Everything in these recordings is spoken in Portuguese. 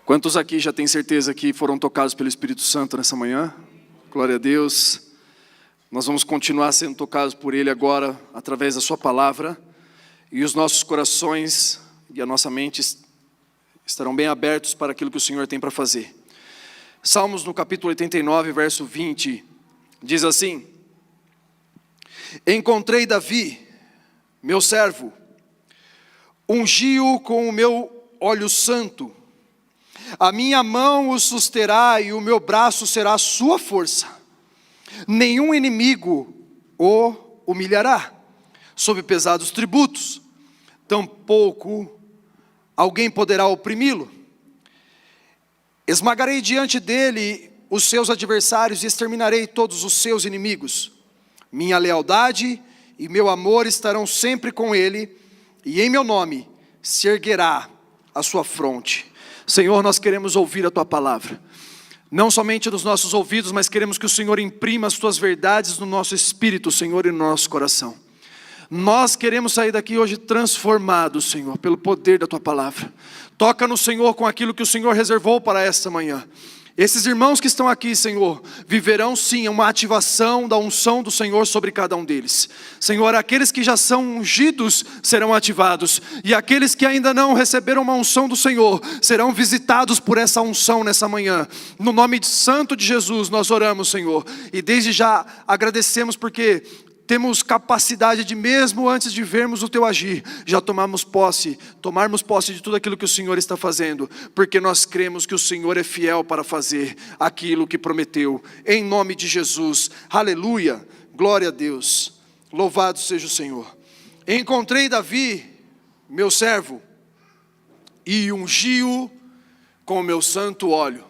Quantos aqui já têm certeza que foram tocados pelo Espírito Santo nessa manhã? Glória a Deus. Nós vamos continuar sendo tocados por Ele agora, através da Sua palavra. E os nossos corações e a nossa mente estarão bem abertos para aquilo que o Senhor tem para fazer. Salmos no capítulo 89, verso 20, diz assim: Encontrei Davi, meu servo, ungi-o com o meu óleo santo. A minha mão o susterá e o meu braço será a sua força. Nenhum inimigo o humilhará sob pesados tributos. Tampouco alguém poderá oprimi-lo. Esmagarei diante dele os seus adversários e exterminarei todos os seus inimigos. Minha lealdade e meu amor estarão sempre com ele, e em meu nome se erguerá a sua fronte. Senhor, nós queremos ouvir a Tua palavra, não somente nos nossos ouvidos, mas queremos que o Senhor imprima as Tuas verdades no nosso espírito, Senhor, e no nosso coração. Nós queremos sair daqui hoje transformados, Senhor, pelo poder da Tua palavra. Toca no Senhor com aquilo que o Senhor reservou para esta manhã. Esses irmãos que estão aqui, Senhor, viverão sim uma ativação da unção do Senhor sobre cada um deles. Senhor, aqueles que já são ungidos serão ativados, e aqueles que ainda não receberam uma unção do Senhor serão visitados por essa unção nessa manhã. No nome santo de Jesus nós oramos, Senhor, e desde já agradecemos porque temos capacidade de, mesmo antes de vermos o Teu agir, já tomarmos posse de tudo aquilo que o Senhor está fazendo, porque nós cremos que o Senhor é fiel para fazer aquilo que prometeu, em nome de Jesus, aleluia, glória a Deus, louvado seja o Senhor. Encontrei Davi, meu servo, e ungi-o com o meu santo óleo.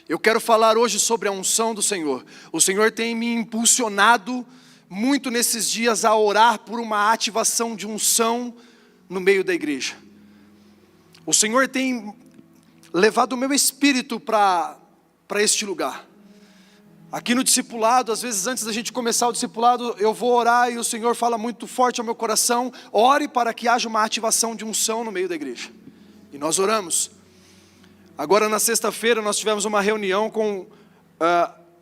Eu quero falar hoje sobre a unção do Senhor. O Senhor tem me impulsionado muito nesses dias a orar por uma ativação de unção no meio da igreja. O Senhor tem levado o meu espírito para este lugar. Aqui no discipulado, às vezes antes da gente começar o discipulado, eu vou orar e o Senhor fala muito forte ao meu coração: ore para que haja uma ativação de unção no meio da igreja. E nós oramos. Agora na sexta-feira nós tivemos uma reunião com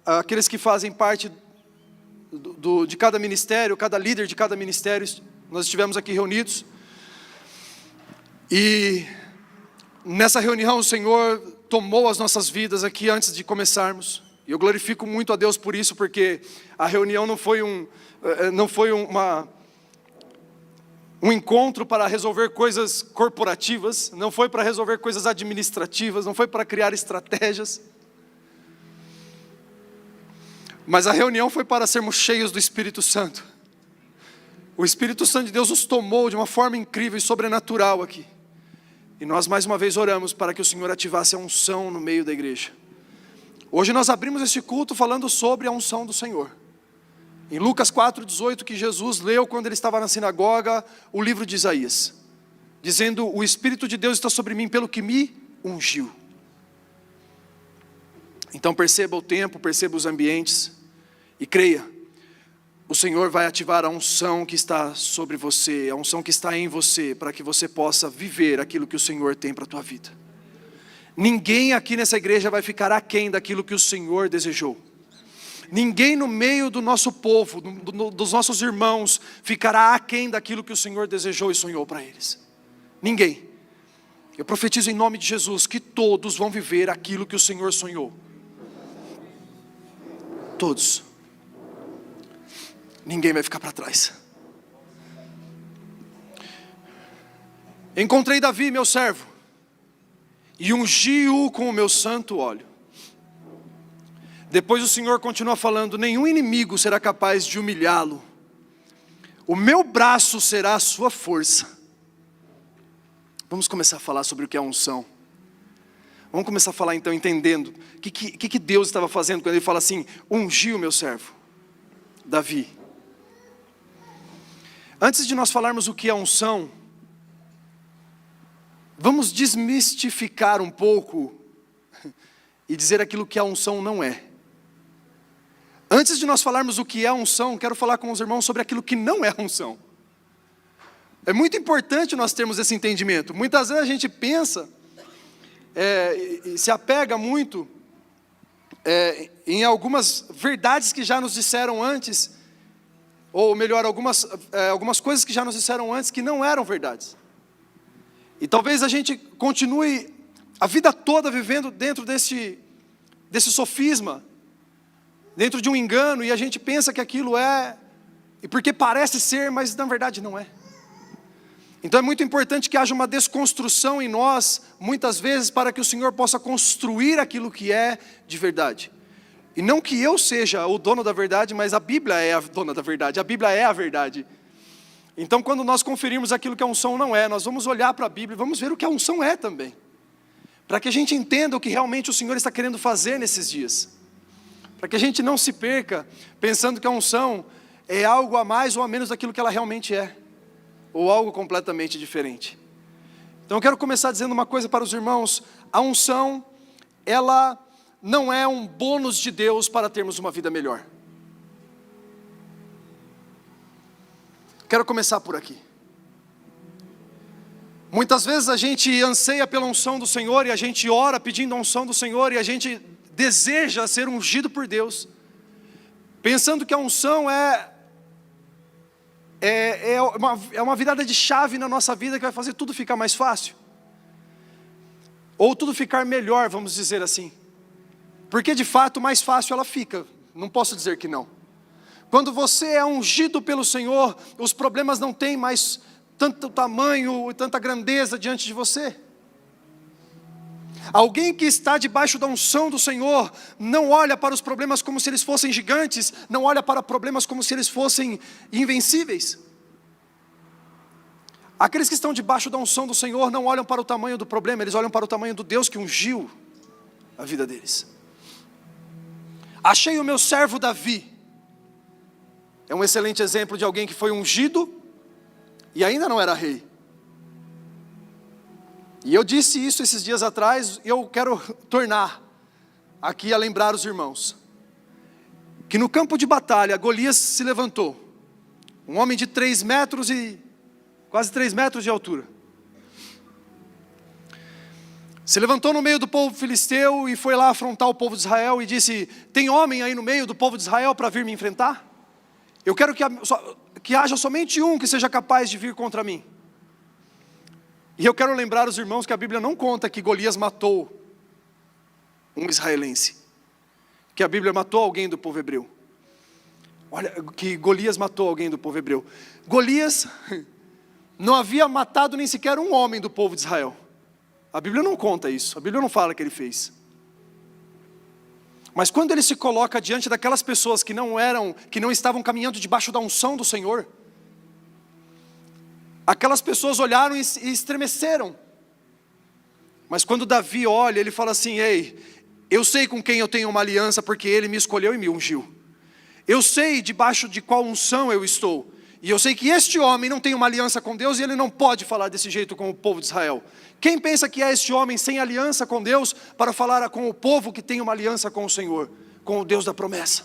aqueles que fazem parte de cada ministério, cada líder de cada ministério. Nós estivemos aqui reunidos, e nessa reunião o Senhor tomou as nossas vidas aqui antes de começarmos, e eu glorifico muito a Deus por isso, porque a reunião não foi um encontro para resolver coisas corporativas, não foi para resolver coisas administrativas, não foi para criar estratégias, mas a reunião foi para sermos cheios do Espírito Santo. O Espírito Santo de Deus nos tomou de uma forma incrível e sobrenatural aqui. E nós mais uma vez oramos para que o Senhor ativasse a unção no meio da igreja. Hoje nós abrimos este culto falando sobre a unção do Senhor. Em Lucas 4,18, que Jesus leu quando ele estava na sinagoga, o livro de Isaías, dizendo: o Espírito de Deus está sobre mim pelo que me ungiu. Então perceba o tempo, perceba os ambientes e creia. O Senhor vai ativar a unção que está sobre você, a unção que está em você, para que você possa viver aquilo que o Senhor tem para a tua vida. Ninguém aqui nessa igreja vai ficar aquém daquilo que o Senhor desejou. Ninguém no meio do nosso povo, dos nossos irmãos, ficará aquém daquilo que o Senhor desejou e sonhou para eles. Ninguém. Eu profetizo em nome de Jesus que todos vão viver aquilo que o Senhor sonhou. Todos. Ninguém vai ficar para trás. Encontrei Davi, meu servo, e ungi-o com o meu santo óleo. Depois o Senhor continua falando: nenhum inimigo será capaz de humilhá-lo. O meu braço será a sua força. Vamos começar a falar sobre o que é unção. Vamos começar a falar então, entendendo o que Deus estava fazendo quando Ele fala assim: ungi o meu servo, Davi. Antes de nós falarmos o que é unção, vamos desmistificar um pouco e dizer aquilo que a unção não é. Antes de nós falarmos o que é unção, quero falar com os irmãos sobre aquilo que não é unção. É muito importante nós termos esse entendimento. Muitas vezes a gente pensa e se apega muito em algumas verdades que já nos disseram antes, ou melhor, algumas coisas que já nos disseram antes que não eram verdades. E talvez a gente continue a vida toda vivendo dentro desse sofisma, dentro de um engano, e a gente pensa que aquilo é, e porque parece ser, mas na verdade não é. Então é muito importante que haja uma desconstrução em nós, muitas vezes, para que o Senhor possa construir aquilo que é de verdade. E não que eu seja o dono da verdade, mas a Bíblia é a dona da verdade, a Bíblia é a verdade. Então quando nós conferirmos aquilo que a unção não é, nós vamos olhar para a Bíblia e vamos ver o que a unção é também. Para que a gente entenda o que realmente o Senhor está querendo fazer nesses dias. Para que a gente não se perca pensando que a unção é algo a mais ou a menos daquilo que ela realmente é. Ou algo completamente diferente. Então eu quero começar dizendo uma coisa para os irmãos. A unção, ela não é um bônus de Deus para termos uma vida melhor. Quero começar por aqui. Muitas vezes a gente anseia pela unção do Senhor, e a gente ora pedindo a unção do Senhor, e a gente deseja ser ungido por Deus, pensando que a unção é uma virada de chave na nossa vida que vai fazer tudo ficar mais fácil. Ou tudo ficar melhor, vamos dizer assim. Porque de fato mais fácil ela fica, não posso dizer que não. Quando você é ungido pelo Senhor, os problemas não têm mais tanto tamanho e tanta grandeza diante de você. Alguém que está debaixo da unção do Senhor, não olha para os problemas como se eles fossem gigantes, não olha para problemas como se eles fossem invencíveis. Aqueles que estão debaixo da unção do Senhor não olham para o tamanho do problema, eles olham para o tamanho do Deus que ungiu a vida deles. Achei o meu servo Davi. É um excelente exemplo de alguém que foi ungido e ainda não era rei. E eu disse isso esses dias atrás, e eu quero tornar aqui a lembrar os irmãos, que no campo de batalha, Golias se levantou, um homem de 3 metros e quase 3 metros de altura, se levantou no meio do povo filisteu e foi lá afrontar o povo de Israel e disse: tem homem aí no meio do povo de Israel para vir me enfrentar? Eu quero que haja somente um que seja capaz de vir contra mim. E eu quero lembrar os irmãos que a Bíblia não conta que Golias matou um israelense, que a Bíblia matou alguém do povo hebreu. Olha, que Golias matou alguém do povo hebreu. Golias não havia matado nem sequer um homem do povo de Israel. A Bíblia não conta isso, a Bíblia não fala que ele fez. Mas quando ele se coloca diante daquelas pessoas que não estavam caminhando debaixo da unção do Senhor, aquelas pessoas olharam e estremeceram. Mas quando Davi olha, ele fala assim: ei, eu sei com quem eu tenho uma aliança, porque ele me escolheu e me ungiu. Eu sei debaixo de qual unção eu estou. E eu sei que este homem não tem uma aliança com Deus, e ele não pode falar desse jeito com o povo de Israel. Quem pensa que é este homem sem aliança com Deus, para falar com o povo que tem uma aliança com o Senhor, com o Deus da promessa?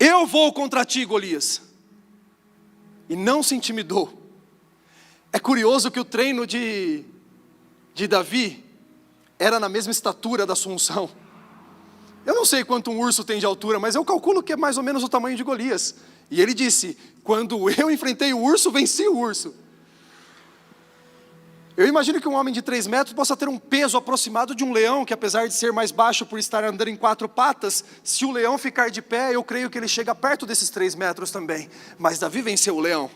Eu vou contra ti, Golias. E não se intimidou. É curioso que o treino de Davi era na mesma estatura da sua unção. Eu não sei quanto um urso tem de altura, mas eu calculo que é mais ou menos o tamanho de Golias. E ele disse: quando eu enfrentei o urso, venci o urso. Eu imagino que um homem de 3 metros possa ter um peso aproximado de um leão, que apesar de ser mais baixo por estar andando em 4 patas, se o leão ficar de pé, eu creio que ele chega perto desses 3 metros também. Mas Davi venceu o leão.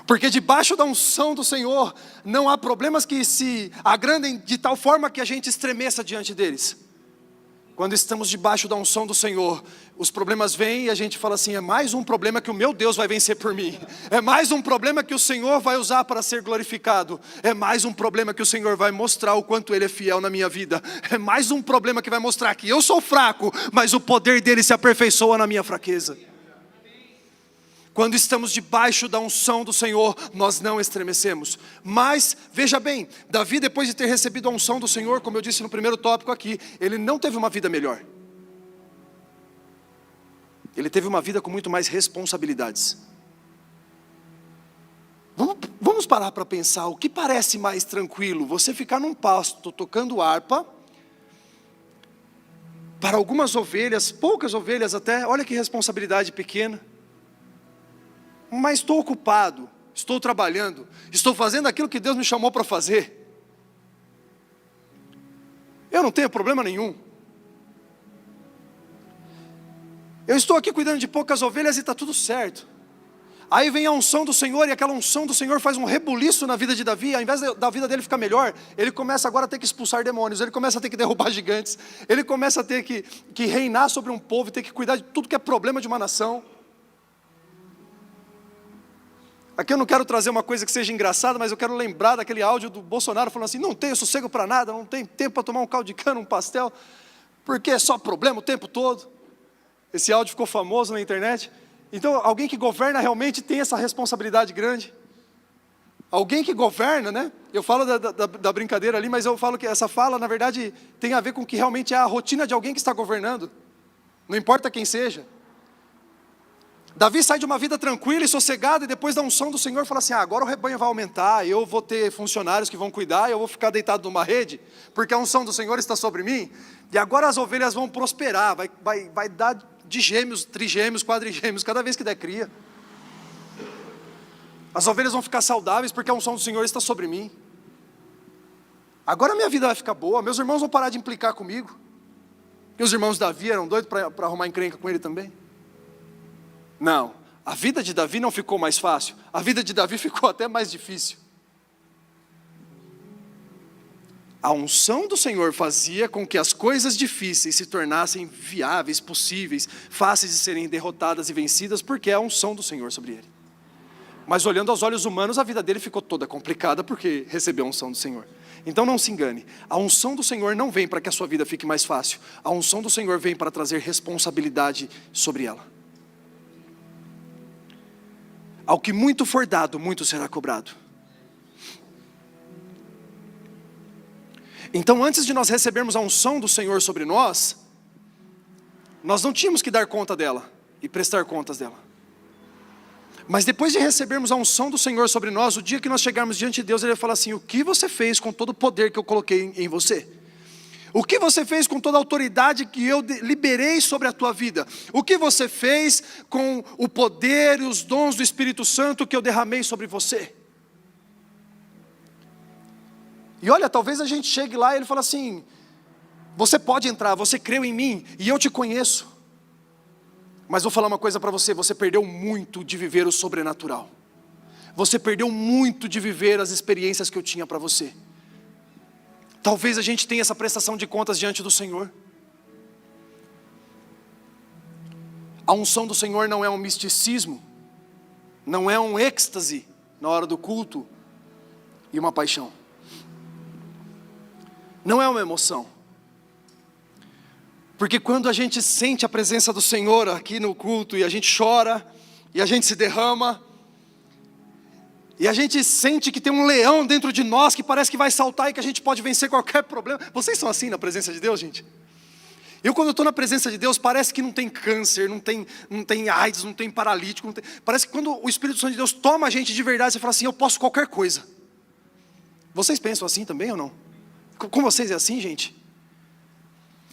Porque debaixo da unção do Senhor, não há problemas que se agrandem de tal forma que a gente estremeça diante deles. Quando estamos debaixo da unção do Senhor, os problemas vêm e a gente fala assim: é mais um problema que o meu Deus vai vencer por mim. É mais um problema que o Senhor vai usar para ser glorificado. É mais um problema que o Senhor vai mostrar o quanto Ele é fiel na minha vida. É mais um problema que vai mostrar que eu sou fraco, mas o poder dEle se aperfeiçoa na minha fraqueza. Quando estamos debaixo da unção do Senhor, nós não estremecemos. Mas, veja bem, Davi, depois de ter recebido a unção do Senhor, como eu disse no primeiro tópico aqui, ele não teve uma vida melhor. Ele teve uma vida com muito mais responsabilidades. Vamos vamos parar para pensar, o que parece mais tranquilo? Você ficar num pasto tocando harpa, para algumas ovelhas, poucas ovelhas até, olha que responsabilidade pequena. Mas estou ocupado, estou trabalhando, estou fazendo aquilo que Deus me chamou para fazer. Eu não tenho problema nenhum. Eu estou aqui cuidando de poucas ovelhas e está tudo certo. Aí vem a unção do Senhor, e aquela unção do Senhor faz um rebuliço na vida de Davi. Ao invés da vida dele ficar melhor, ele começa agora a ter que expulsar demônios, ele começa a ter que derrubar gigantes, ele começa a ter que reinar sobre um povo, ter que cuidar de tudo que é problema de uma nação. Aqui eu não quero trazer uma coisa que seja engraçada, mas eu quero lembrar daquele áudio do Bolsonaro falando assim, não tenho sossego para nada, não tenho tempo para tomar um caldo de cana, um pastel, porque é só problema o tempo todo. Esse áudio ficou famoso na internet. Então, alguém que governa realmente tem essa responsabilidade grande. Alguém que governa, né? Eu falo da brincadeira ali, mas eu falo que essa fala, na verdade, tem a ver com o que realmente é a rotina de alguém que está governando. Não importa quem seja. Davi sai de uma vida tranquila e sossegada, e depois da unção do Senhor fala assim, agora o rebanho vai aumentar, eu vou ter funcionários que vão cuidar, eu vou ficar deitado numa rede, porque a unção do Senhor está sobre mim, e agora as ovelhas vão prosperar, vai dar de gêmeos, trigêmeos, quadrigêmeos, cada vez que der cria. As ovelhas vão ficar saudáveis, porque a unção do Senhor está sobre mim. Agora a minha vida vai ficar boa, meus irmãos vão parar de implicar comigo, e os irmãos de Davi eram doidos para arrumar encrenca com ele também. Não, a vida de Davi não ficou mais fácil, a vida de Davi ficou até mais difícil. A unção do Senhor fazia com que as coisas difíceis se tornassem viáveis, possíveis, fáceis de serem derrotadas e vencidas, porque é a unção do Senhor sobre ele. Mas olhando aos olhos humanos, a vida dele ficou toda complicada, porque recebeu a unção do Senhor. Então não se engane, a unção do Senhor não vem para que a sua vida fique mais fácil, a unção do Senhor vem para trazer responsabilidade sobre ela. Ao que muito for dado, muito será cobrado. Então, antes de nós recebermos a unção do Senhor sobre nós não tínhamos que dar conta dela e prestar contas dela. Mas depois de recebermos a unção do Senhor sobre nós, o dia que nós chegarmos diante de Deus, Ele vai falar assim, o que você fez com todo o poder que eu coloquei em você? O que você fez com toda a autoridade que eu liberei sobre a tua vida? O que você fez com o poder e os dons do Espírito Santo que eu derramei sobre você? E olha, talvez a gente chegue lá e ele fala assim, você pode entrar, você creu em mim e eu te conheço. Mas vou falar uma coisa para você, você perdeu muito de viver o sobrenatural. Você perdeu muito de viver as experiências que eu tinha para você. Talvez a gente tenha essa prestação de contas diante do Senhor. A unção do Senhor não é um misticismo, não é um êxtase na hora do culto e uma paixão. Não é uma emoção. Porque quando a gente sente a presença do Senhor aqui no culto e a gente chora e a gente se derrama, e a gente sente que tem um leão dentro de nós que parece que vai saltar e que a gente pode vencer qualquer problema. Vocês são assim na presença de Deus, gente? Eu quando eu estou na presença de Deus, parece que não tem câncer, não tem AIDS, não tem paralítico, parece que quando o Espírito Santo de Deus toma a gente de verdade, você fala assim, eu posso qualquer coisa. Vocês pensam assim também ou não? Com vocês é assim, gente?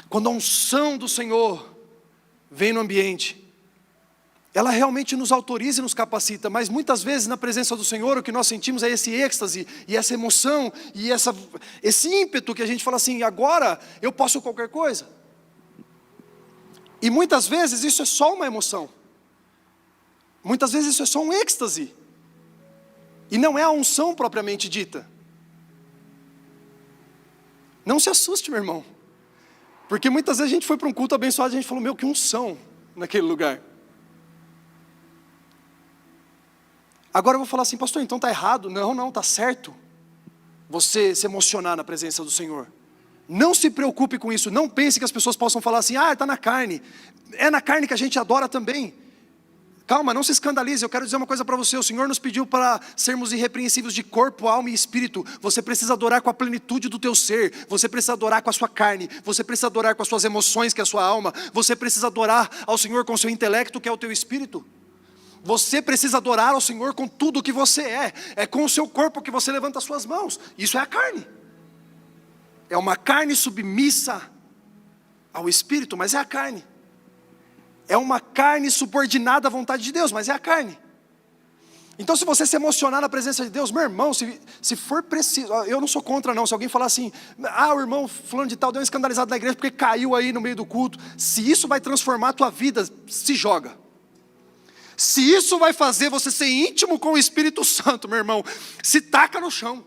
Quando a unção do Senhor vem no ambiente, ela realmente nos autoriza e nos capacita, mas muitas vezes na presença do Senhor o que nós sentimos é esse êxtase, e essa emoção, e esse ímpeto que a gente fala assim, agora eu posso qualquer coisa. E muitas vezes isso é só uma emoção, muitas vezes isso é só um êxtase, e não é a unção propriamente dita. Não se assuste, meu irmão, porque muitas vezes a gente foi para um culto abençoado e a gente falou, meu, que unção naquele lugar. Agora eu vou falar assim, pastor, então está errado? Não, está certo você se emocionar na presença do Senhor. Não se preocupe com isso, não pense que as pessoas possam falar assim, está na carne. É na carne que a gente adora também. Calma, não se escandalize, eu quero dizer uma coisa para você, o Senhor nos pediu para sermos irrepreensíveis de corpo, alma e espírito. Você precisa adorar com a plenitude do teu ser, você precisa adorar com a sua carne, você precisa adorar com as suas emoções, que é a sua alma, você precisa adorar ao Senhor com o seu intelecto, que é o teu espírito. Você precisa adorar ao Senhor com tudo o que você é. É com o seu corpo que você levanta as suas mãos. Isso é a carne. É uma carne submissa ao Espírito, mas é a carne. É uma carne subordinada à vontade de Deus, mas é a carne. Então, se você se emocionar na presença de Deus, meu irmão, se for preciso, eu não sou contra não, se alguém falar assim, o irmão fulano de tal deu um escandalizado na igreja porque caiu aí no meio do culto, se isso vai transformar a tua vida, se joga. Se isso vai fazer você ser íntimo com o Espírito Santo, meu irmão, se taca no chão.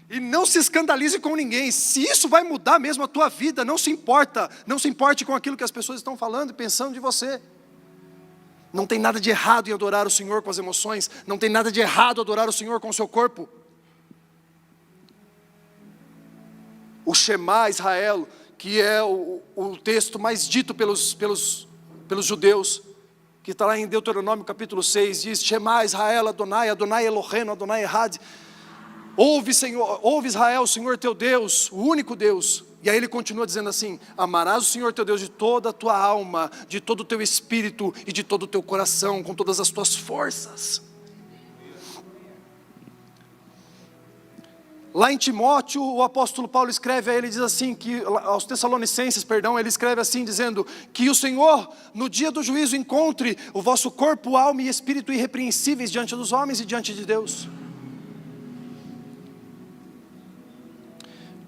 E não se escandalize com ninguém. Se isso vai mudar mesmo a tua vida, não se importe com aquilo que as pessoas estão falando e pensando de você. Não tem nada de errado em adorar o Senhor com as emoções. Não tem nada de errado em adorar o Senhor com o seu corpo. O Shema Israel, que é o texto mais dito pelos judeus, que está lá em Deuteronômio capítulo 6, diz: Shema Israel, Adonai, Adonai Eloheinu, Adonai Ehad. Ouve, Senhor, ouve Israel, o Senhor teu Deus, o único Deus. E aí ele continua dizendo assim: amarás o Senhor teu Deus de toda a tua alma, de todo o teu espírito e de todo o teu coração, com todas as tuas forças. Lá em Timóteo, o apóstolo Paulo escreve, aí ele diz assim, que aos Tessalonicenses, ele escreve assim, dizendo que o Senhor, no dia do juízo, encontre o vosso corpo, alma e espírito irrepreensíveis diante dos homens e diante de Deus.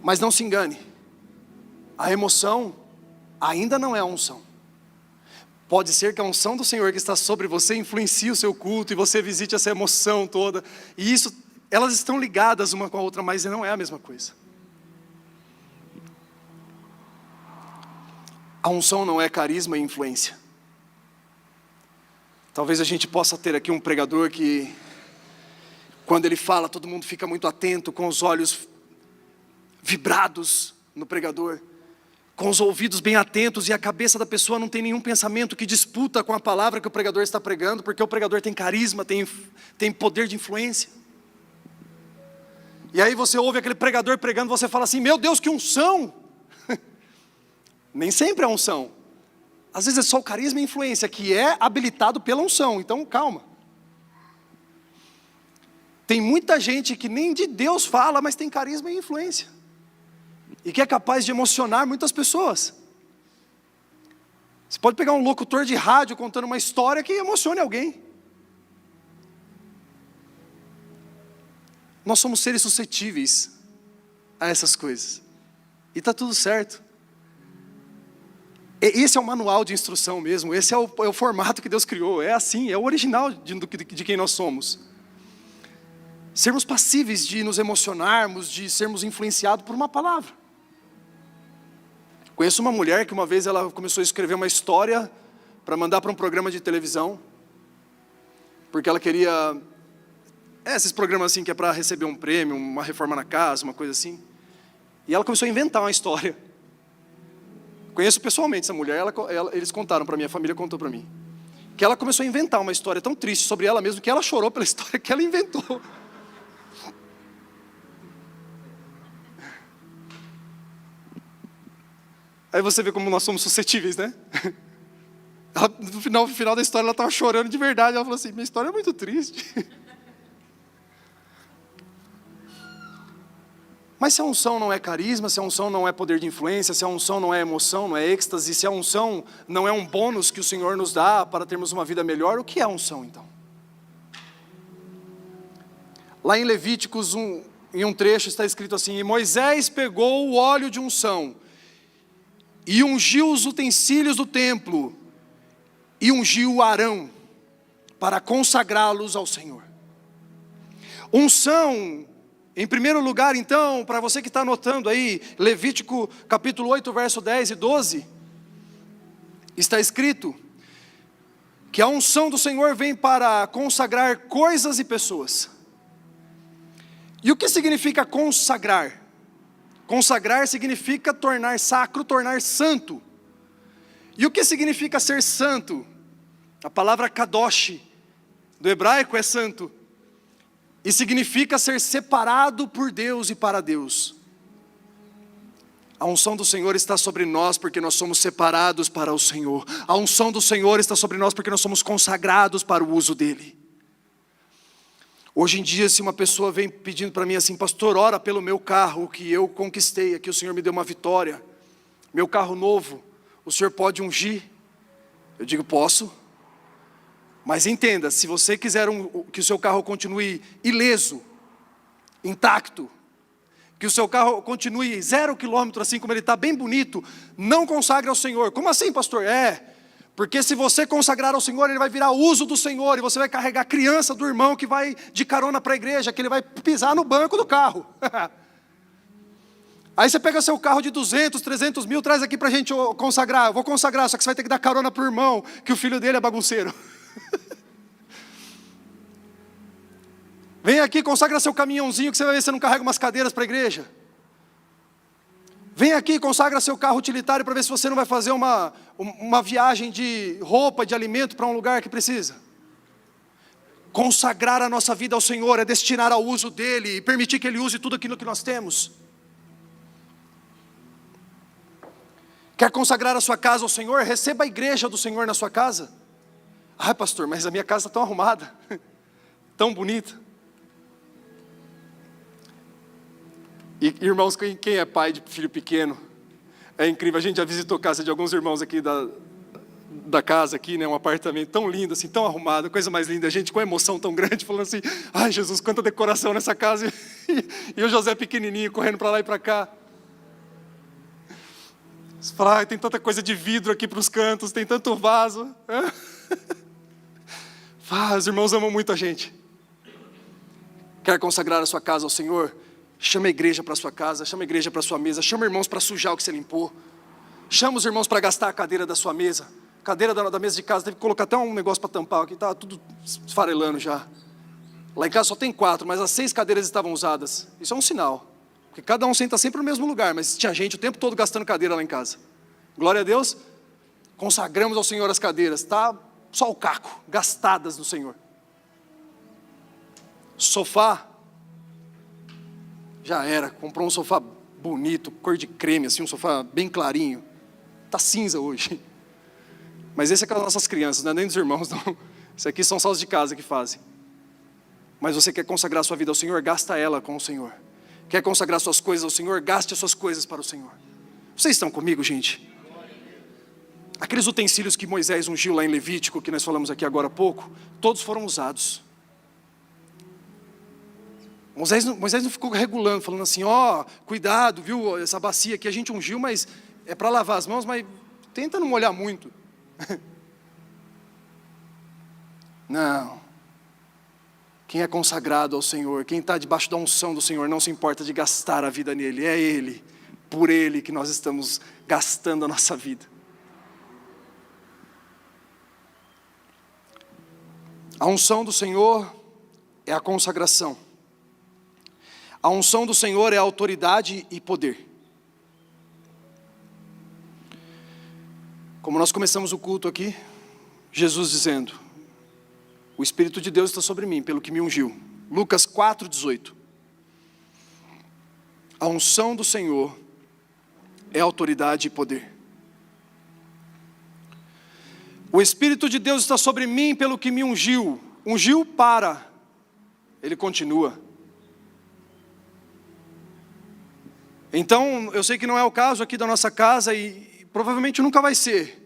Mas não se engane, a emoção ainda não é a unção. Pode ser que a unção do Senhor que está sobre você influencie o seu culto e você visite essa emoção toda. E isso, elas estão ligadas uma com a outra, mas não é a mesma coisa. A unção não é carisma e influência. Talvez a gente possa ter aqui um pregador que, quando ele fala, todo mundo fica muito atento, com os olhos vibrados no pregador, com os ouvidos bem atentos, e a cabeça da pessoa não tem nenhum pensamento que disputa com a palavra que o pregador está pregando, porque o pregador tem carisma, tem poder de influência. E aí você ouve aquele pregador pregando, você fala assim: meu Deus, que unção! Nem sempre é unção. Às vezes é só o carisma e influência, que é habilitado pela unção. Então calma. Tem muita gente que nem de Deus fala, mas tem carisma e influência, e que é capaz de emocionar muitas pessoas. Você pode pegar um locutor de rádio contando uma história que emocione alguém. Nós somos seres suscetíveis a essas coisas, e está tudo certo. Esse é o manual de instrução mesmo, esse é o formato que Deus criou, é assim, é o original de quem nós somos. Sermos passíveis de nos emocionarmos, de sermos influenciados por uma palavra. Conheço uma mulher que uma vez ela começou a escrever uma história para mandar para um programa de televisão, porque ela queria, esses programas assim que é para receber um prêmio, uma reforma na casa, uma coisa assim. E ela começou a inventar uma história. Conheço pessoalmente essa mulher, eles contaram para mim, a família contou para mim, que ela começou a inventar uma história tão triste sobre ela mesma, que ela chorou pela história que ela inventou. Aí você vê como nós somos suscetíveis, né? Ela, no final da história ela estava chorando de verdade. Ela falou assim: minha história é muito triste. Mas se a unção não é carisma, se a unção não é poder de influência, se a unção não é emoção, não é êxtase, se a unção não é um bônus que o Senhor nos dá para termos uma vida melhor, o que é a unção então? Lá em Levíticos, em um trecho está escrito assim: e Moisés pegou o óleo de unção e ungiu os utensílios do templo, e ungiu Arão, para consagrá-los ao Senhor. Unção, em primeiro lugar então, para você que está anotando aí, Levítico capítulo 8, verso 10 e 12, está escrito que a unção do Senhor vem para consagrar coisas e pessoas. E o que significa consagrar? Consagrar significa tornar sacro, tornar santo. E o que significa ser santo? A palavra kadosh, do hebraico, é santo. E significa ser separado por Deus e para Deus. A unção do Senhor está sobre nós porque nós somos separados para o Senhor. A unção do Senhor está sobre nós porque nós somos consagrados para o uso dEle. Hoje em dia, se uma pessoa vem pedindo para mim assim: pastor, ora pelo meu carro que eu conquistei, aqui o Senhor me deu uma vitória, meu carro novo, o Senhor pode ungir? Eu digo: posso. Mas entenda, se você quiser que o seu carro continue ileso, intacto, que o seu carro continue 0 quilômetro, assim como ele está, bem bonito, não consagre ao Senhor. Como assim, pastor? Porque se você consagrar ao Senhor, ele vai virar uso do Senhor, e você vai carregar a criança do irmão que vai de carona para a igreja, que ele vai pisar no banco do carro. Aí você pega seu carro de 200, 300 mil, traz aqui para a gente consagrar. Eu vou consagrar, só que você vai ter que dar carona para o irmão, que o filho dele é bagunceiro. Vem aqui, consagra seu caminhãozinho, que você vai ver se você não carrega umas cadeiras para a igreja. Vem aqui, consagra seu carro utilitário para ver se você não vai fazer uma viagem de roupa, de alimento para um lugar que precisa. Consagrar a nossa vida ao Senhor é destinar ao uso dEle e permitir que Ele use tudo aquilo que nós temos. Quer consagrar a sua casa ao Senhor? Receba a igreja do Senhor na sua casa. Ai, pastor, mas a minha casa está tão arrumada, tão bonita. E irmãos, quem é pai de filho pequeno, é incrível. A gente já visitou a casa de alguns irmãos aqui da casa aqui, né? Um apartamento tão lindo, assim, tão arrumado, coisa mais linda. A gente com emoção tão grande, falando assim: ai, Jesus, quanta decoração nessa casa. E o José pequenininho, correndo para lá e para cá. Você fala: ai, tem tanta coisa de vidro aqui para os cantos, tem tanto vaso. Os irmãos amam muito a gente. Quer consagrar a sua casa ao Senhor? Chama a igreja para a sua casa, chama a igreja para a sua mesa, chama irmãos para sujar o que você limpou. Chama os irmãos para gastar a cadeira da sua mesa. Cadeira da mesa de casa, teve que colocar até um negócio para tampar aqui, estava tudo esfarelando já. Lá em casa só tem 4, mas as 6 cadeiras estavam usadas. Isso é um sinal, porque cada um senta sempre no mesmo lugar, mas tinha gente o tempo todo gastando cadeira lá em casa. Glória a Deus, consagramos ao Senhor as cadeiras, está só o caco, gastadas no Senhor. Sofá, já era, comprou um sofá bonito, cor de creme, assim, um sofá bem clarinho. Está cinza hoje. Mas esse é com as nossas crianças, não é nem dos irmãos, não. Isso aqui são só os de casa que fazem. Mas você quer consagrar sua vida ao Senhor, gasta ela com o Senhor. Quer consagrar suas coisas ao Senhor, gaste as suas coisas para o Senhor. Vocês estão comigo, gente? Aqueles utensílios que Moisés ungiu lá em Levítico, que nós falamos aqui agora há pouco, todos foram usados. Moisés não ficou regulando, falando assim: cuidado, viu, essa bacia aqui a gente ungiu, mas é para lavar as mãos, mas tenta não molhar muito. Não. Quem é consagrado ao Senhor, quem está debaixo da unção do Senhor, não se importa de gastar a vida nele. É Ele, por Ele que nós estamos gastando a nossa vida. A unção do Senhor é a consagração. A unção do Senhor é autoridade e poder. Como nós começamos o culto aqui, Jesus dizendo: o Espírito de Deus está sobre mim, pelo que me ungiu. Lucas 4,18. A unção do Senhor é autoridade e poder. O Espírito de Deus está sobre mim, pelo que me ungiu. Ungiu para, ele continua. Então, eu sei que não é o caso aqui da nossa casa e provavelmente nunca vai ser.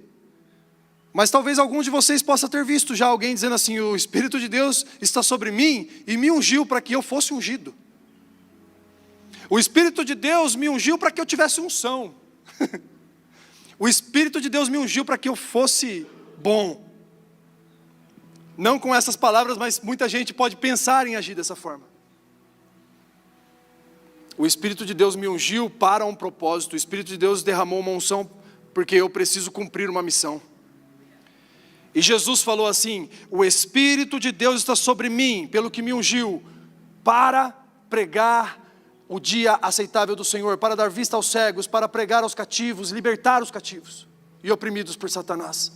Mas talvez algum de vocês possa ter visto já alguém dizendo assim: o Espírito de Deus está sobre mim e me ungiu para que eu fosse ungido. O Espírito de Deus me ungiu para que eu tivesse unção. O Espírito de Deus me ungiu para que eu fosse bom. Não com essas palavras, mas muita gente pode pensar em agir dessa forma. O Espírito de Deus me ungiu para um propósito. O Espírito de Deus derramou uma unção porque eu preciso cumprir uma missão. E Jesus falou assim: o Espírito de Deus está sobre mim, pelo que me ungiu, para pregar o dia aceitável do Senhor, para dar vista aos cegos, para pregar aos cativos, libertar os cativos e oprimidos por Satanás.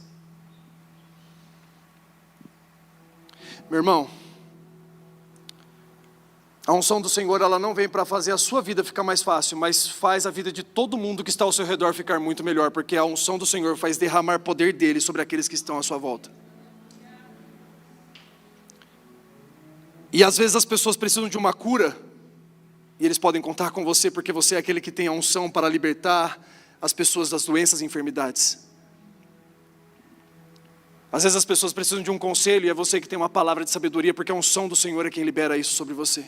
Meu irmão, A unção do Senhor, ela não vem para fazer a sua vida ficar mais fácil, mas faz a vida de todo mundo que está ao seu redor ficar muito melhor, porque a unção do Senhor faz derramar poder dele sobre aqueles que estão à sua volta. E às vezes as pessoas precisam de uma cura, e eles podem contar com você, porque você é aquele que tem a unção para libertar as pessoas das doenças e enfermidades. Às vezes as pessoas precisam de um conselho, e é você que tem uma palavra de sabedoria, porque a unção do Senhor é quem libera isso sobre você.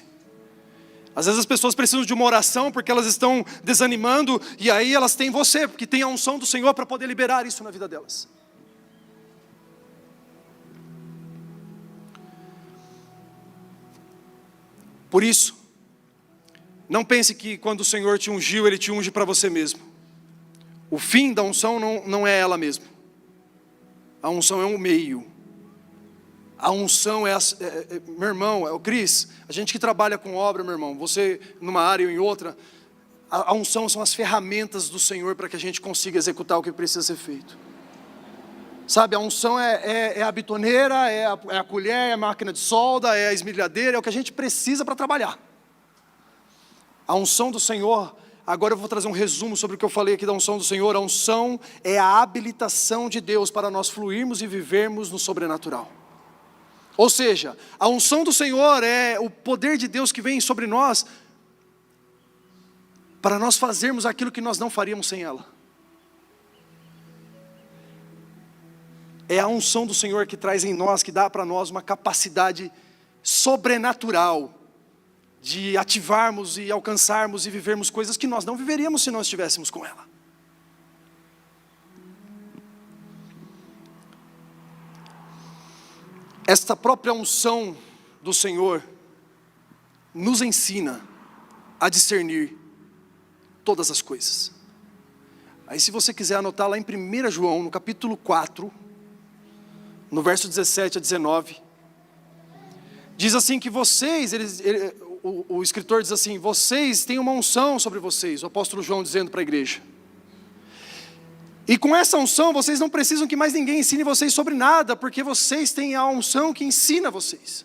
Às vezes as pessoas precisam de uma oração porque elas estão desanimando, e aí elas têm você, porque tem a unção do Senhor para poder liberar isso na vida delas. Por isso, não pense que quando o Senhor te ungiu, Ele te unge para você mesmo. O fim da unção não é ela mesma. A unção é um meio. A unção meu irmão, é o Cris, a gente que trabalha com obra, meu irmão, você numa área ou em outra, a unção são as ferramentas do Senhor para que a gente consiga executar o que precisa ser feito. Sabe, a unção é a bitoneira, é a colher, é a máquina de solda, é a esmerilhadeira, é o que a gente precisa para trabalhar. A unção do Senhor, agora eu vou trazer um resumo sobre o que eu falei aqui da unção do Senhor. A unção é a habilitação de Deus para nós fluirmos e vivermos no sobrenatural. Ou seja, a unção do Senhor é o poder de Deus que vem sobre nós para nós fazermos aquilo que nós não faríamos sem ela. É a unção do Senhor que traz em nós, que dá para nós uma capacidade sobrenatural de ativarmos e alcançarmos e vivermos coisas que nós não viveríamos se não estivéssemos com ela. Esta própria unção do Senhor nos ensina a discernir todas as coisas. Aí se você quiser anotar lá em 1 João, no capítulo 4, no verso 17 a 19, diz assim que vocês, o escritor diz assim, vocês têm uma unção sobre vocês, o apóstolo João dizendo para a igreja. E com essa unção, vocês não precisam que mais ninguém ensine vocês sobre nada, porque vocês têm a unção que ensina vocês.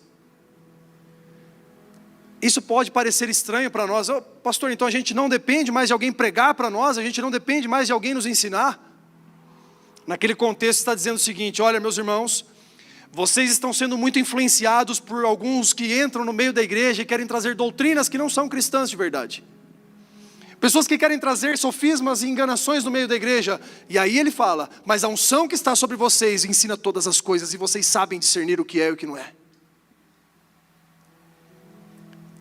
Isso pode parecer estranho para nós. Pastor, então a gente não depende mais de alguém pregar para nós, a gente não depende mais de alguém nos ensinar. Naquele contexto está dizendo o seguinte, olha meus irmãos, vocês estão sendo muito influenciados por alguns que entram no meio da igreja e querem trazer doutrinas que não são cristãs de verdade. Pessoas que querem trazer sofismas e enganações no meio da igreja. E aí ele fala, mas a unção que está sobre vocês ensina todas as coisas e vocês sabem discernir o que é e o que não é.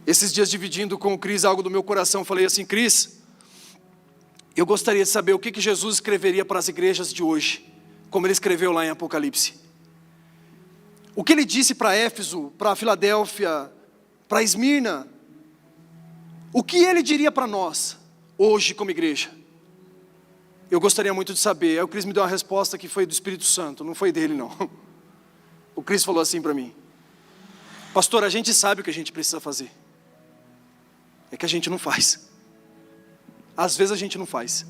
Esses dias dividindo com o Cris algo do meu coração, falei assim, Cris, eu gostaria de saber o que Jesus escreveria para as igrejas de hoje, como ele escreveu lá em Apocalipse. O que ele disse para Éfeso, para Filadélfia, para Esmirna, o que ele diria para nós, hoje como igreja? Eu gostaria muito de saber. Aí o Cris me deu uma resposta que foi do Espírito Santo, não foi dele não. O Cris falou assim para mim, pastor, a gente sabe o que a gente precisa fazer, é que a gente não faz. Às vezes a gente não faz,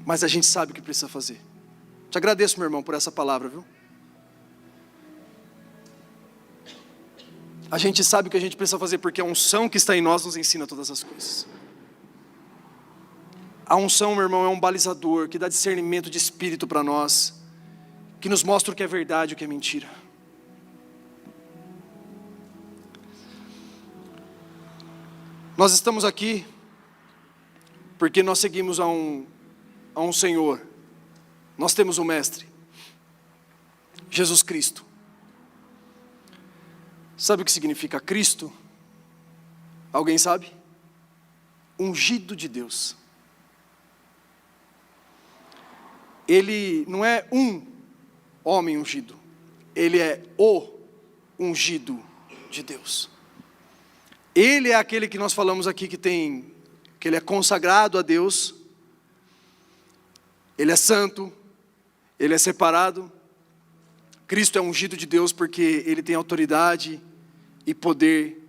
mas a gente sabe o que precisa fazer. Te agradeço, meu irmão, por essa palavra, viu? A gente sabe o que a gente precisa fazer, porque a unção que está em nós nos ensina todas as coisas. A unção, meu irmão, é um balizador que dá discernimento de espírito para nós, que nos mostra o que é verdade e o que é mentira. Nós estamos aqui porque nós seguimos a um Senhor. Nós temos um Mestre, Jesus Cristo. Sabe o que significa Cristo? Alguém sabe? Ungido de Deus. Ele não é um homem ungido, ele é o ungido de Deus. Ele é aquele que nós falamos aqui que ele é consagrado a Deus, ele é santo, ele é separado. Cristo é ungido de Deus porque ele tem autoridade e poder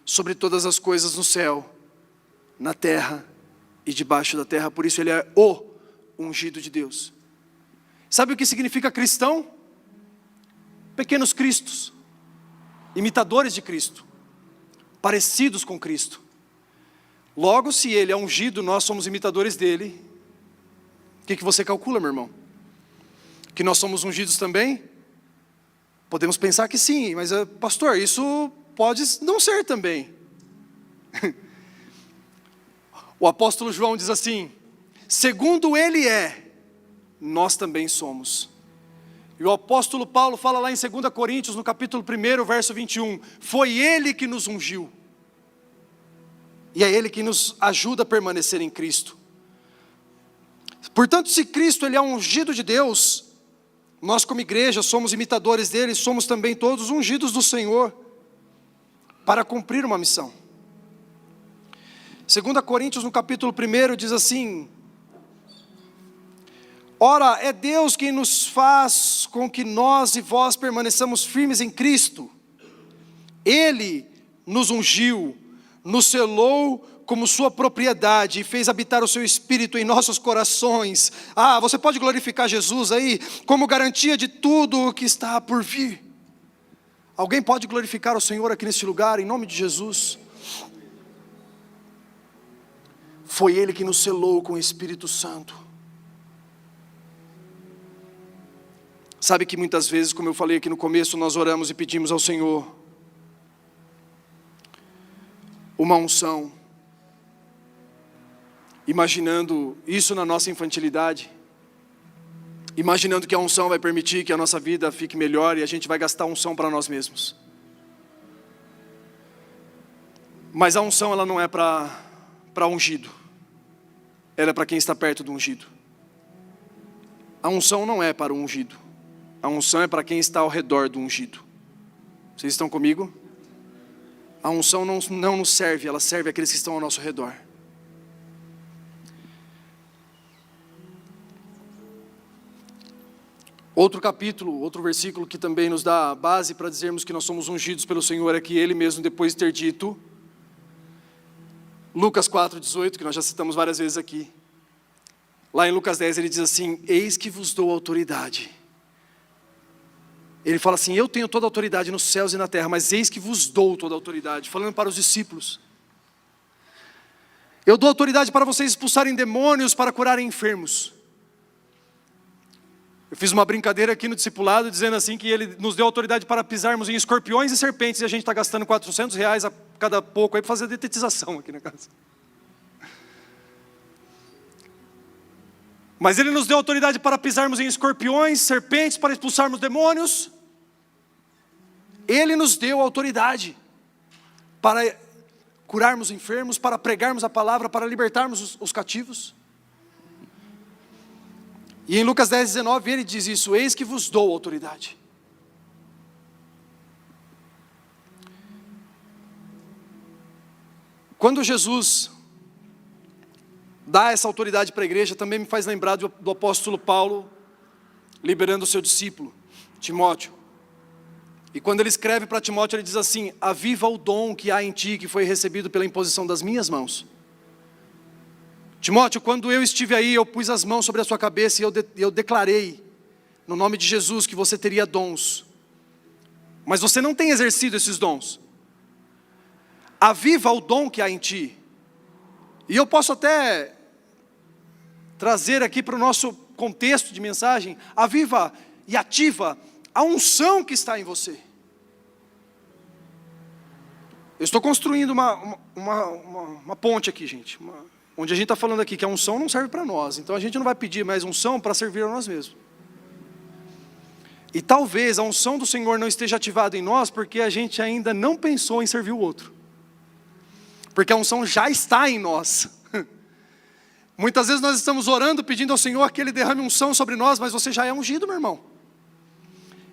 sobre todas as coisas no céu, na terra e debaixo da terra. Por isso ele é o ungido de Deus. Sabe o que significa cristão? Pequenos cristos, imitadores de Cristo. parecidos com Cristo. Logo, se ele é ungido, nós somos imitadores dele. O que você calcula, meu irmão? Que nós somos ungidos também? Podemos pensar que sim, mas pastor, isso pode não ser também. O apóstolo João diz assim: segundo ele é, nós também somos. E o apóstolo Paulo fala lá em 2 Coríntios, no capítulo 1, verso 21, foi ele que nos ungiu. E é ele que nos ajuda a permanecer em Cristo. Portanto, se Cristo ele é ungido de Deus, nós como igreja somos imitadores dele, somos também todos ungidos do Senhor, para cumprir uma missão. 2 Coríntios no capítulo 1 diz assim: ora, é Deus quem nos faz com que nós e vós permaneçamos firmes em Cristo. Ele nos ungiu, nos selou como sua propriedade e fez habitar o seu Espírito em nossos corações. Você pode glorificar Jesus aí como garantia de tudo o que está por vir. Alguém pode glorificar o Senhor aqui neste lugar, em nome de Jesus? Foi Ele que nos selou com o Espírito Santo. Sabe que muitas vezes, como eu falei aqui no começo, nós oramos e pedimos ao Senhor uma unção, imaginando isso na nossa infantilidade, imaginando que a unção vai permitir que a nossa vida fique melhor e a gente vai gastar unção para nós mesmos. Mas a unção ela não é para ungido, ela é para quem está perto do ungido. A unção não é para o ungido, a unção é para quem está ao redor do ungido. Vocês estão comigo? A unção não nos serve, ela serve àqueles que estão ao nosso redor. Outro capítulo, outro versículo que também nos dá a base para dizermos que nós somos ungidos pelo Senhor é que Ele mesmo, depois de ter dito, Lucas 4,18, que nós já citamos várias vezes aqui. Lá em Lucas 10 ele diz assim: eis que vos dou autoridade. Ele fala assim: eu tenho toda a autoridade nos céus e na terra, mas eis que vos dou toda a autoridade, falando para os discípulos. Eu dou autoridade para vocês expulsarem demônios, para curarem enfermos. Eu fiz uma brincadeira aqui no discipulado, dizendo assim que Ele nos deu autoridade para pisarmos em escorpiões e serpentes, e a gente está gastando R$400 a cada pouco aí para fazer detetização aqui na casa. Mas Ele nos deu autoridade para pisarmos em escorpiões, serpentes, para expulsarmos demônios. Ele nos deu autoridade para curarmos enfermos, para pregarmos a palavra, para libertarmos os cativos. E em Lucas 10,19 ele diz isso: eis que vos dou autoridade. Quando Jesus dá essa autoridade para a igreja, também me faz lembrar do apóstolo Paulo liberando o seu discípulo, Timóteo. E quando ele escreve para Timóteo, ele diz assim: aviva o dom que há em ti, que foi recebido pela imposição das minhas mãos. Timóteo, quando eu estive aí, eu pus as mãos sobre a sua cabeça e eu declarei, no nome de Jesus, que você teria dons. Mas você não tem exercido esses dons. Aviva o dom que há em ti. E eu posso até trazer aqui para o nosso contexto de mensagem: aviva e ativa a unção que está em você. Eu estou construindo uma ponte aqui, gente. Onde a gente está falando aqui que a unção não serve para nós. Então a gente não vai pedir mais unção para servir a nós mesmos. E talvez a unção do Senhor não esteja ativada em nós porque a gente ainda não pensou em servir o outro. Porque a unção já está em nós. Muitas vezes nós estamos orando, pedindo ao Senhor que Ele derrame unção sobre nós, mas você já é ungido, meu irmão.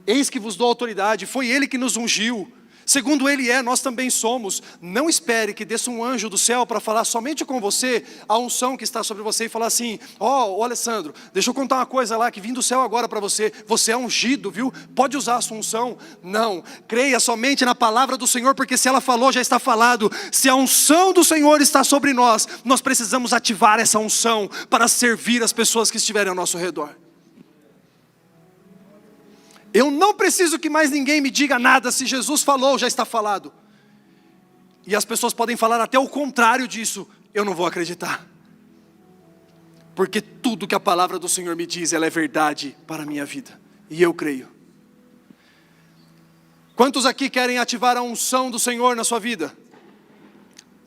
Eis que vos dou autoridade, foi Ele que nos ungiu. Segundo Ele é, nós também somos. Não espere que desça um anjo do céu para falar somente com você a unção que está sobre você e falar assim: ó Alessandro, deixa eu contar uma coisa lá que vim do céu agora para você. Você é ungido, viu? Pode usar a sua unção. Não, creia somente na palavra do Senhor, porque se ela falou, já está falado. Se a unção do Senhor está sobre nós, nós precisamos ativar essa unção para servir as pessoas que estiverem ao nosso redor. Eu não preciso que mais ninguém me diga nada. Se Jesus falou, já está falado. E as pessoas podem falar até o contrário disso, eu não vou acreditar. Porque tudo que a palavra do Senhor me diz, ela é verdade para a minha vida. E eu creio. Quantos aqui querem ativar a unção do Senhor na sua vida?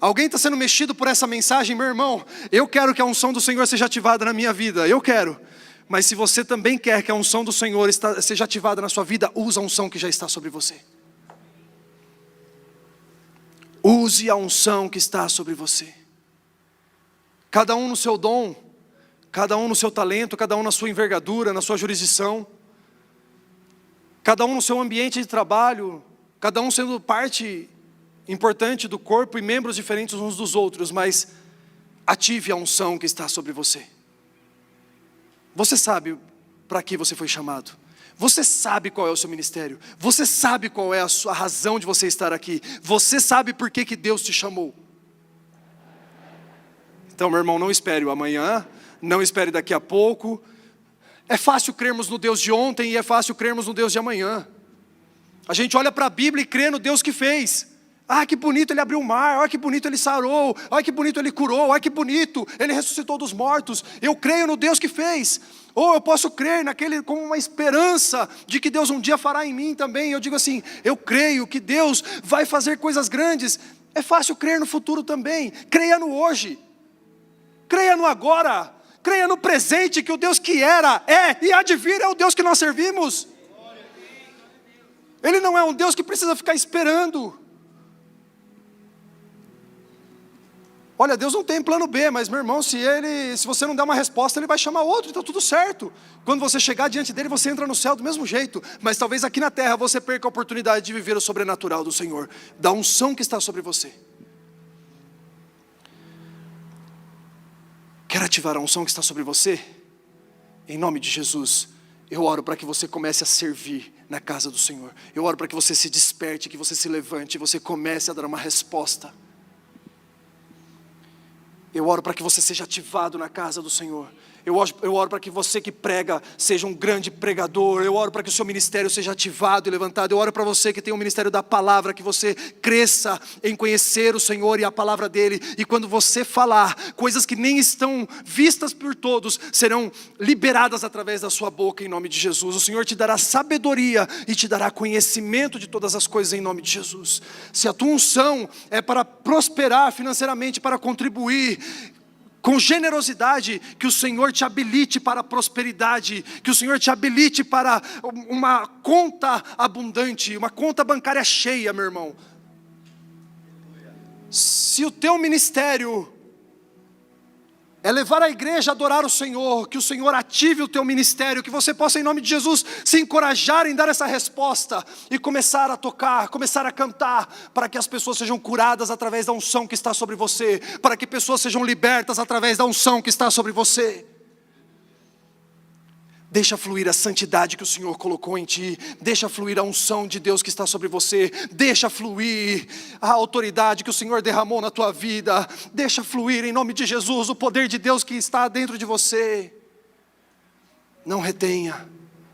Alguém está sendo mexido por essa mensagem, meu irmão? Eu quero que a unção do Senhor seja ativada na minha vida, eu quero. Mas se você também quer que a unção do Senhor seja ativada na sua vida, use a unção que já está sobre você. Use a unção que está sobre você. Cada um no seu dom, cada um no seu talento, cada um na sua envergadura, na sua jurisdição, cada um no seu ambiente de trabalho, cada um sendo parte importante do corpo e membros diferentes uns dos outros, mas ative a unção que está sobre você. Você sabe para que você foi chamado. Você sabe qual é o seu ministério. Você sabe qual é a sua razão de você estar aqui. Você sabe por que Deus te chamou. Então, meu irmão, não espere o amanhã, não espere daqui a pouco. É fácil crermos no Deus de ontem e é fácil crermos no Deus de amanhã. A gente olha para a Bíblia e crê no Deus que fez. Ah, que bonito ele abriu o mar, olha que bonito ele sarou, olha que bonito ele curou, olha que bonito ele ressuscitou dos mortos. Eu creio no Deus que fez. Ou eu posso crer naquele com uma esperança de que Deus um dia fará em mim também. Eu digo assim, eu creio que Deus vai fazer coisas grandes. É fácil crer no futuro também. Creia no hoje. Creia no agora. Creia no presente, que o Deus que era, é e há de vir é o Deus que nós servimos. Ele não é um Deus que precisa ficar esperando. Olha, Deus não tem plano B, mas meu irmão, se você não der uma resposta, Ele vai chamar outro, então tudo certo. Quando você chegar diante dEle, você entra no céu do mesmo jeito. Mas talvez aqui na terra você perca a oportunidade de viver o sobrenatural do Senhor, da unção que está sobre você. Quer ativar a unção que está sobre você? Em nome de Jesus, eu oro para que você comece a servir na casa do Senhor. Eu oro para que você se desperte, que você se levante, e você comece a dar uma resposta. Eu oro para que você seja ativado na casa do Senhor. Eu oro para que você que prega seja um grande pregador. Eu oro para que o seu ministério seja ativado e levantado. Eu oro para você que tem o ministério da palavra, que você cresça em conhecer o Senhor e a palavra dEle. E quando você falar, coisas que nem estão vistas por todos, serão liberadas através da sua boca em nome de Jesus. O Senhor te dará sabedoria e te dará conhecimento de todas as coisas em nome de Jesus. Se a tua unção é para prosperar financeiramente, para contribuir, com generosidade, que o Senhor te habilite para a prosperidade, que o Senhor te habilite para uma conta abundante, uma conta bancária cheia, meu irmão. Se o teu ministério é levar a igreja a adorar o Senhor, que o Senhor ative o teu ministério, que você possa em nome de Jesus se encorajar em dar essa resposta e começar a tocar, começar a cantar, para que as pessoas sejam curadas através da unção que está sobre você, para que pessoas sejam libertas através da unção que está sobre você. Deixa fluir a santidade que o Senhor colocou em ti. Deixa fluir a unção de Deus que está sobre você. Deixa fluir a autoridade que o Senhor derramou na tua vida. Deixa fluir em nome de Jesus o poder de Deus que está dentro de você. Não retenha,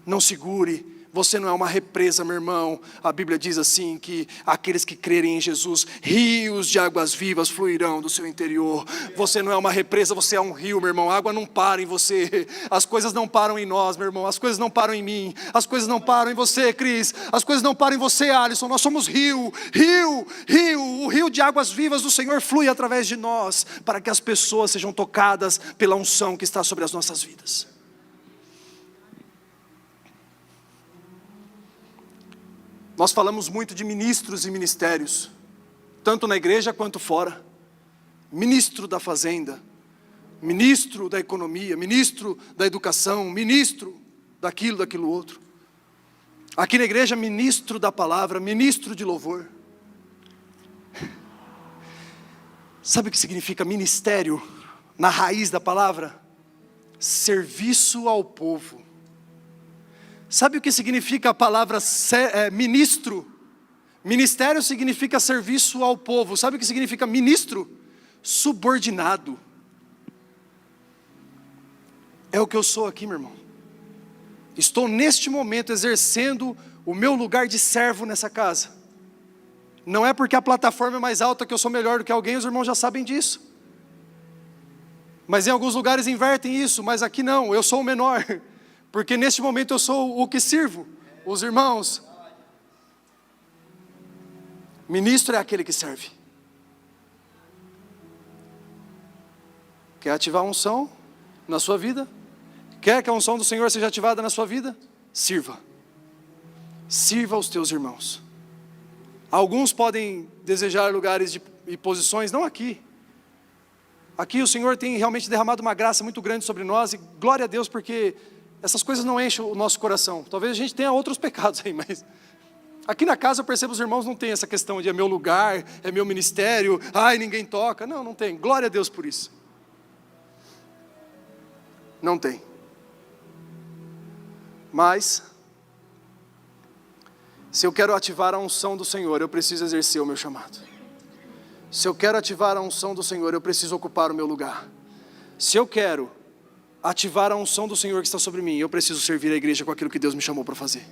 não segure. Você não é uma represa, meu irmão. A Bíblia diz assim, que aqueles que crerem em Jesus, rios de águas vivas fluirão do seu interior. Você não é uma represa, você é um rio, meu irmão. A água não para em você. As coisas não param em nós, meu irmão. As coisas não param em mim. As coisas não param em você, Cris. As coisas não param em você, Alisson. Nós somos rio. O rio de águas vivas do Senhor flui através de nós, para que as pessoas sejam tocadas pela unção que está sobre as nossas vidas. Nós falamos muito de ministros e ministérios, tanto na igreja quanto fora. Ministro da fazenda, ministro da economia, ministro da educação, ministro daquilo outro. Aqui na igreja, ministro da palavra, ministro de louvor. Sabe o que significa ministério na raiz da palavra? Serviço ao povo. Sabe o que significa a palavra ministro? Ministério significa serviço ao povo. Sabe o que significa ministro? Subordinado. É o que eu sou aqui, meu irmão. Estou neste momento exercendo o meu lugar de servo nessa casa. Não é porque a plataforma é mais alta que eu sou melhor do que alguém, os irmãos já sabem disso. Mas em alguns lugares invertem isso, mas aqui não, eu sou o menor. Porque neste momento eu sou o que sirvo, os irmãos. Ministro é aquele que serve. Quer ativar a unção na sua vida? Quer que a unção do Senhor seja ativada na sua vida? Sirva. Sirva aos teus irmãos. Alguns podem desejar lugares e posições, não aqui. Aqui o Senhor tem realmente derramado uma graça muito grande sobre nós, e glória a Deus, porque essas coisas não enchem o nosso coração. Talvez a gente tenha outros pecados aí, mas aqui na casa eu percebo os irmãos não tem essa questão de é meu lugar, é meu ministério, ai ninguém toca. Não, não tem. Glória a Deus por isso. Não tem. Mas se eu quero ativar a unção do Senhor, eu preciso exercer o meu chamado. Se eu quero ativar a unção do Senhor, eu preciso ocupar o meu lugar. Se eu quero ativar a unção do Senhor que está sobre mim, eu preciso servir a igreja com aquilo que Deus me chamou para fazer.